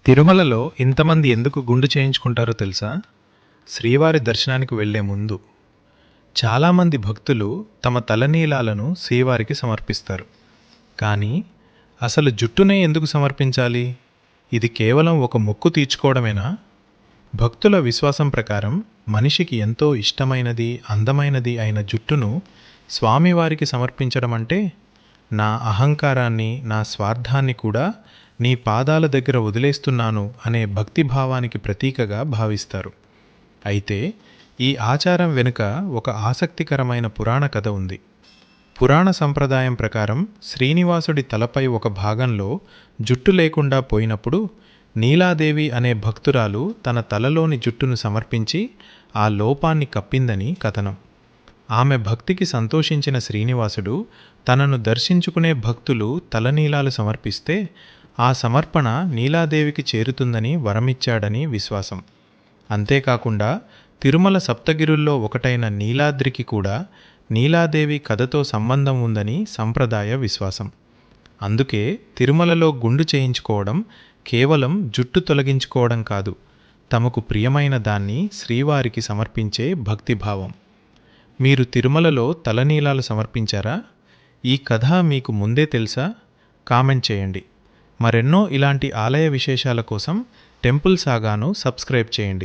తిరుమలలో ఇంతమంది ఎందుకు గుండు చేయించుకుంటారో తెలుసా? శ్రీవారి దర్శనానికి వెళ్లే ముందు చాలామంది భక్తులు తమ తలనీలాలను శ్రీవారికి సమర్పిస్తారు. కానీ అసలు జుట్టునే ఎందుకు సమర్పించాలి? ఇది కేవలం ఒక మొక్కు తీర్చుకోవడమేనా? భక్తుల విశ్వాసం ప్రకారం మనిషికి ఎంతో ఇష్టమైనది, అందమైనది అయిన జుట్టును స్వామివారికి సమర్పించడం అంటే నా అహంకారాన్ని, నా స్వార్థాన్ని కూడా నీ పాదాల దగ్గర వదిలేస్తున్నాను అనే భక్తిభావానికి ప్రతీకగా భావిస్తారు. అయితే ఈ ఆచారం వెనుక ఒక ఆసక్తికరమైన పురాణ కథ ఉంది. పురాణ సంప్రదాయం ప్రకారం శ్రీనివాసుడి తలపై ఒక భాగంలో జుట్టు లేకుండా పోయినప్పుడు నీలాదేవి అనే భక్తురాలు తన తలలోని జుట్టును సమర్పించి ఆ లోపాన్ని కప్పిందని కథనం. ఆమె భక్తికి సంతోషించిన శ్రీనివాసుడు తనను దర్శించుకునే భక్తులు తలనీలాలు సమర్పిస్తే ఆ సమర్పణ నీలాదేవికి చేరుతుందని వరమిచ్చాడని విశ్వాసం. అంతేకాకుండా తిరుమల సప్తగిరుల్లో ఒకటైన నీలాద్రికి కూడా నీలాదేవి కథతో సంబంధం ఉందని సంప్రదాయ విశ్వాసం. అందుకే తిరుమలలో గుండు చేయించుకోవడం కేవలం జుట్టు తొలగించుకోవడం కాదు, తమకు ప్రియమైన దాన్ని శ్రీవారికి సమర్పించే భక్తిభావం. మీరు తిరుమలలో తలనీలాలు సమర్పించారా? ఈ కథ మీకు ముందే తెలుసా? కామెంట్ చేయండి. మరెన్నో ఇలాంటి ఆలయ విశేషాల కోసం టెంపుల్ సాగాను సబ్స్క్రైబ్ చేయండి.